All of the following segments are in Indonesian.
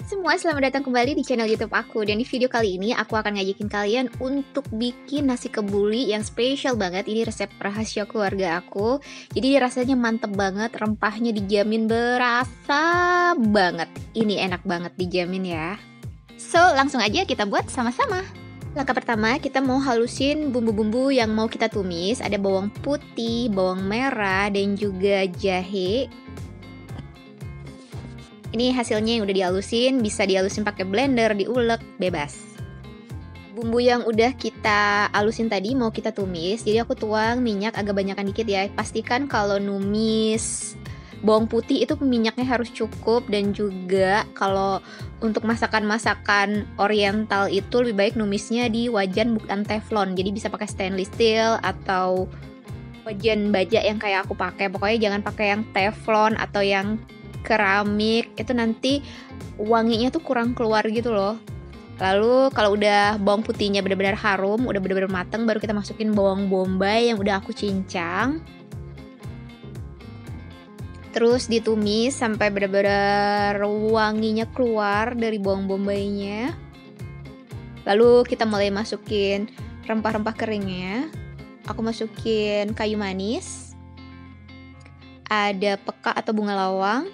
Semua, selamat datang kembali di channel YouTube aku. Dan di video kali ini aku akan ngajakin kalian untuk bikin nasi kebuli yang spesial banget. Ini resep rahasia keluarga aku. Jadi rasanya mantep banget, rempahnya dijamin berasa banget. Ini enak banget, dijamin ya. So, langsung aja kita buat sama-sama. Langkah pertama, kita mau halusin bumbu-bumbu yang mau kita tumis. Ada bawang putih, bawang merah, dan juga jahe. Ini hasilnya yang udah dihalusin, bisa dihalusin pakai blender, diulek, bebas. Bumbu yang udah kita halusin tadi mau kita tumis, jadi aku tuang minyak agak banyakan dikit ya. Pastikan kalau numis bawang putih itu minyaknya harus cukup, dan juga kalau untuk masakan-masakan oriental itu lebih baik numisnya di wajan bukan teflon. Jadi bisa pakai stainless steel atau wajan baja yang kayak aku pakai. Pokoknya jangan pakai yang teflon atau yang keramik, itu nanti wanginya tuh kurang keluar gitu loh. Lalu kalau udah bawang putihnya benar-benar harum, udah benar-benar mateng, baru kita masukin bawang bombay yang udah aku cincang. Terus ditumis sampai benar-benar wanginya keluar dari bawang bombaynya. Lalu kita mulai masukin rempah-rempah keringnya. Aku masukin kayu manis, ada peka atau bunga lawang,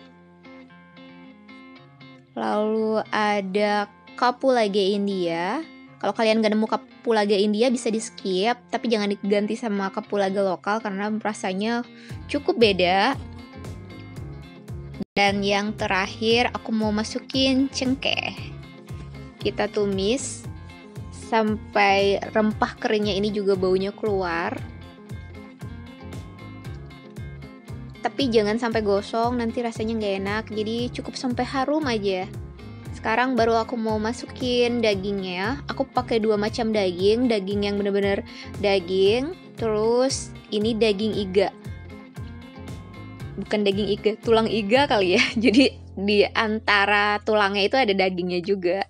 lalu ada kapulaga India. Kalau kalian gak nemu kapulaga India bisa di skip, tapi jangan diganti sama kapulaga lokal karena rasanya cukup beda. Dan yang terakhir aku mau masukin cengkeh. Kita tumis sampai rempah keringnya ini juga baunya keluar. Tapi jangan sampai gosong, nanti rasanya nggak enak. Jadi cukup sampai harum aja. Sekarang baru aku mau masukin dagingnya. Aku pakai 2 macam daging. Daging yang bener-bener daging. Terus ini daging iga. Bukan daging iga, tulang iga kali ya. Jadi di antara tulangnya itu ada dagingnya juga.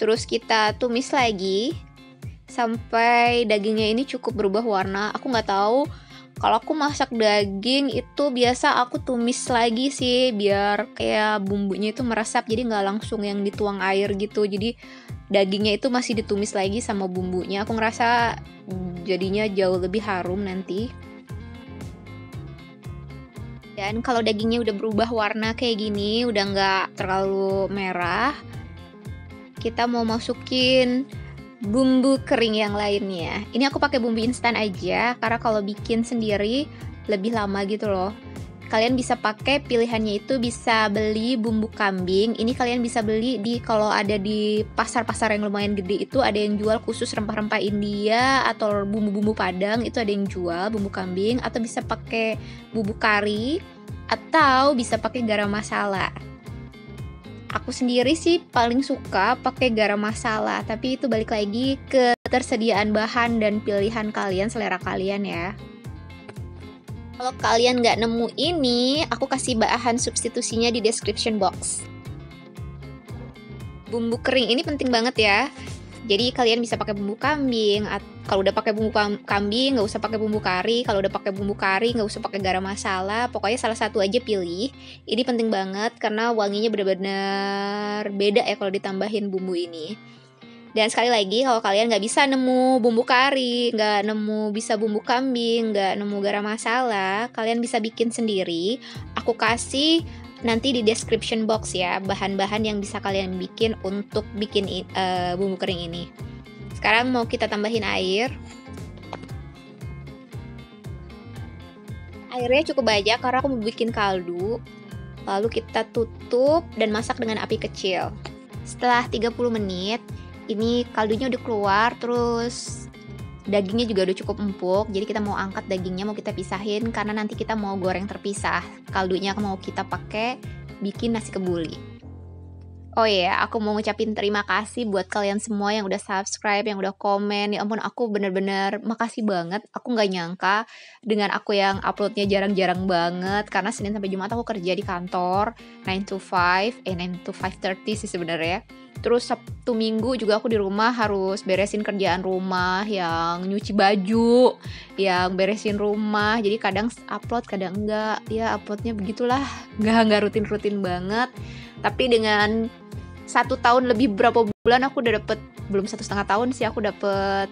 Terus kita tumis lagi sampai dagingnya ini cukup berubah warna. Aku nggak tahu, kalau aku masak daging itu biasa aku tumis lagi sih, biar kayak bumbunya itu meresap, jadi nggak langsung yang dituang air gitu. Jadi dagingnya itu masih ditumis lagi sama bumbunya. Aku ngerasa jadinya jauh lebih harum nanti. Dan kalau dagingnya udah berubah warna kayak gini, udah nggak terlalu merah, kita mau masukin bumbu kering yang lainnya. Ini aku pakai bumbu instan aja, karena kalau bikin sendiri lebih lama gitu loh. Kalian bisa pakai pilihannya itu bisa beli bumbu kambing. Ini kalian bisa beli kalau ada di pasar-pasar yang lumayan gede itu ada yang jual khusus rempah-rempah India atau bumbu-bumbu Padang, itu ada yang jual bumbu kambing, atau bisa pakai bumbu kari atau bisa pakai garam masala. Aku sendiri sih paling suka pakai garam masala, tapi itu balik lagi ke ketersediaan bahan dan pilihan kalian, selera kalian ya. Kalau kalian nggak nemu ini, aku kasih bahan substitusinya di description box. Bumbu kering ini penting banget ya. Jadi kalian bisa pakai bumbu kambing. Kalau udah pakai bumbu kambing nggak usah pakai bumbu kari. Kalau udah pakai bumbu kari nggak usah pakai garam masala. Pokoknya salah satu aja pilih. Ini penting banget karena wanginya benar-benar beda ya kalau ditambahin bumbu ini. Dan sekali lagi, kalau kalian nggak bisa nemu bumbu kari, nggak nemu bisa bumbu kambing, nggak nemu garam masala, kalian bisa bikin sendiri. Aku kasih nanti di description box ya, bahan-bahan yang bisa kalian bikin untuk bikin bumbu kering ini. Sekarang mau kita tambahin air. Airnya cukup banyak karena aku mau bikin kaldu. Lalu kita tutup dan masak dengan api kecil. Setelah 30 menit, ini kaldunya udah keluar, terus dagingnya juga udah cukup empuk. Jadi kita mau angkat dagingnya, mau kita pisahin karena nanti kita mau goreng terpisah. Kaldunya mau kita pakai bikin nasi kebuli. Oh iya, aku mau ngucapin terima kasih buat kalian semua yang udah subscribe, yang udah komen. Ya ampun, aku bener-bener makasih banget. Aku nggak nyangka dengan aku yang uploadnya jarang-jarang banget. Karena Senin sampai Jumat aku kerja di kantor 9 to 5, 9 to 5:30 sih sebenarnya. Terus Sabtu Minggu juga aku di rumah harus beresin kerjaan rumah, yang nyuci baju, yang beresin rumah. Jadi kadang upload, kadang enggak. Ya uploadnya begitulah, nggak rutin-rutin banget. Tapi dengan 1 tahun lebih berapa bulan aku udah dapet, belum 1,5 tahun sih, aku dapet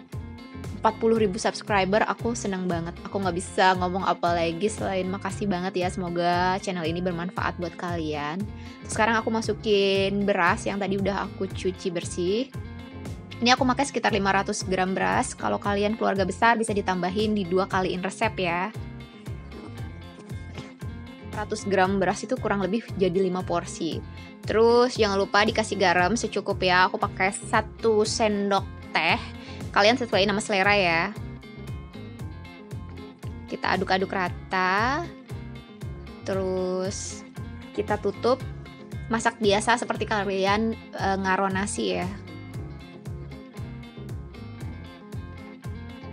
40.000 subscriber. Aku seneng banget. Aku gak bisa ngomong apa lagi selain makasih banget ya. Semoga channel ini bermanfaat buat kalian. Terus sekarang aku masukin beras yang tadi udah aku cuci bersih. Ini aku pakai sekitar 500 gram beras. Kalau kalian keluarga besar bisa ditambahin di 2 kaliin resep ya. 100 gram beras itu kurang lebih jadi 5 porsi. Terus jangan lupa dikasih garam secukup ya. Aku pakai 1 sendok teh. Kalian sesuai nama selera ya. Kita aduk-aduk rata. Terus kita tutup. Masak biasa seperti kalian ngaro nasi ya.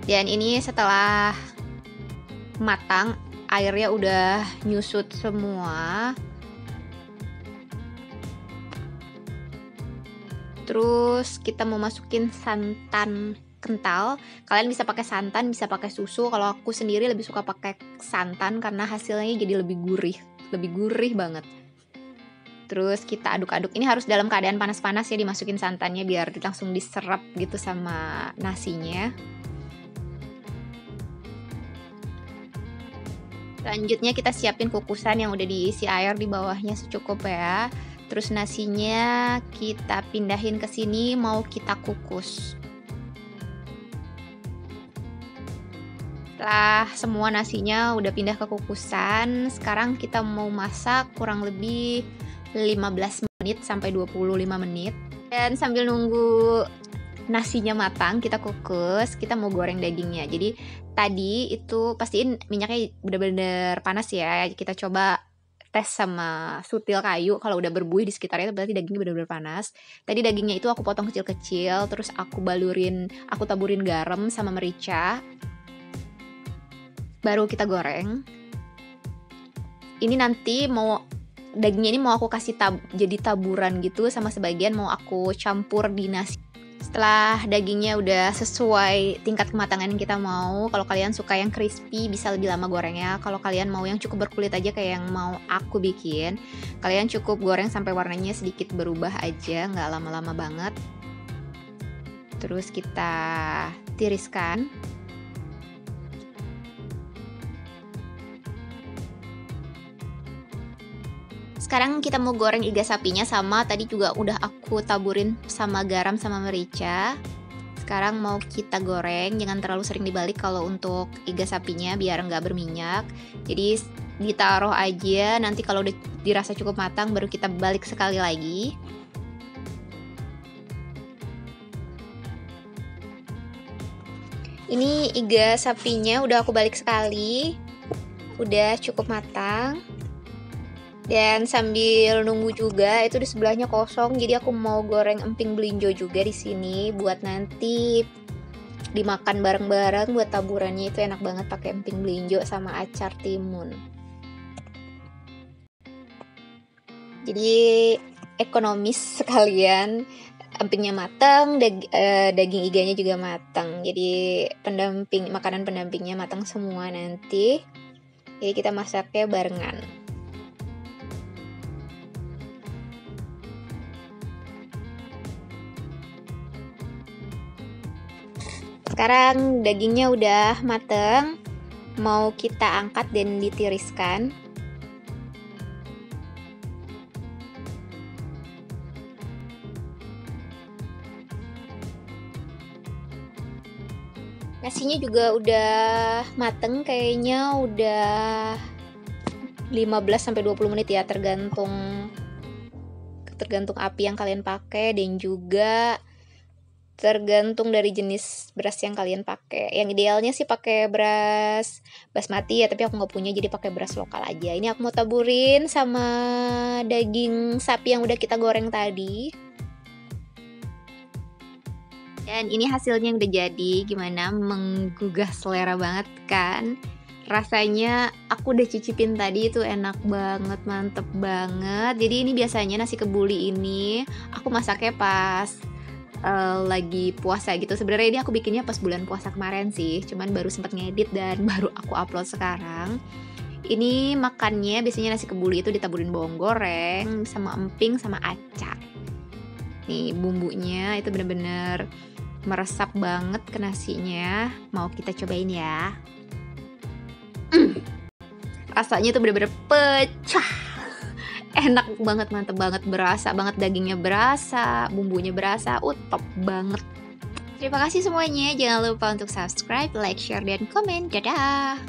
Dan ini setelah matang, airnya udah nyusut semua. Terus kita mau masukin santan kental. Kalian bisa pakai santan, bisa pakai susu. Kalau aku sendiri lebih suka pakai santan karena hasilnya jadi lebih gurih banget. Terus kita aduk-aduk. Ini harus dalam keadaan panas-panas ya dimasukin santannya biar langsung diserap gitu sama nasinya. Selanjutnya kita siapin kukusan yang udah diisi air di bawahnya secukupnya ya. Terus nasinya kita pindahin ke sini, mau kita kukus. Setelah semua nasinya udah pindah ke kukusan, sekarang kita mau masak kurang lebih 15 menit sampai 25 menit. Dan sambil nunggu nasinya matang, kita kukus, kita mau goreng dagingnya. Jadi tadi itu pastiin minyaknya bener-bener panas ya. Kita coba tes sama sutil kayu, kalau udah berbuih di sekitarnya itu berarti dagingnya benar-benar panas. Tadi dagingnya itu aku potong kecil-kecil, terus aku taburin garam sama merica. Baru kita goreng. Ini nanti dagingnya ini mau aku kasih jadi taburan gitu, sama sebagian mau aku campur di nasi. Setelah dagingnya udah sesuai tingkat kematangan yang kita mau, kalau kalian suka yang crispy bisa lebih lama gorengnya. Kalau kalian mau yang cukup berkulit aja kayak yang mau aku bikin, kalian cukup goreng sampai warnanya sedikit berubah aja, nggak lama-lama banget. Terus kita tiriskan. Sekarang kita mau goreng iga sapinya, sama tadi juga udah aku taburin sama garam sama merica. Sekarang mau kita goreng, jangan terlalu sering dibalik kalau untuk iga sapinya biar nggak berminyak. Jadi ditaruh aja, nanti kalau udah dirasa cukup matang baru kita balik sekali lagi. Ini iga sapinya udah aku balik sekali, udah cukup matang. Dan sambil nunggu juga, itu di sebelahnya kosong, jadi aku mau goreng emping belinjo juga di sini buat nanti dimakan bareng-bareng. Buat taburannya itu enak banget pakai emping belinjo sama acar timun. Jadi ekonomis sekalian, empingnya matang, daging iganya juga matang. Jadi makanan pendampingnya matang semua nanti. Jadi kita masaknya barengan. Sekarang dagingnya udah mateng, mau kita angkat dan ditiriskan. Nasinya juga udah mateng, kayaknya udah 15-20 menit ya, tergantung api yang kalian pakai dan juga tergantung dari jenis beras yang kalian pakai. Yang idealnya sih pakai beras basmati ya, tapi aku nggak punya jadi pakai beras lokal aja. Ini aku mau taburin sama daging sapi yang udah kita goreng tadi. Dan ini hasilnya yang udah jadi, gimana? Menggugah selera banget kan? Rasanya aku udah cicipin tadi, itu enak banget, mantep banget. Jadi ini biasanya nasi kebuli ini aku masaknya pas lagi puasa gitu. Sebenarnya ini aku bikinnya pas bulan puasa kemarin sih, cuman baru sempat ngedit dan baru aku upload sekarang. Ini makannya biasanya nasi kebuli itu ditaburin bawang goreng sama emping sama acar. Nih bumbunya itu bener-bener meresap banget ke nasinya. Mau kita cobain ya. Rasanya tuh bener-bener pecah. Enak banget, mantep banget, berasa banget, dagingnya berasa, bumbunya berasa, top banget. Terima kasih semuanya, jangan lupa untuk subscribe, like, share, dan komen. Dadah!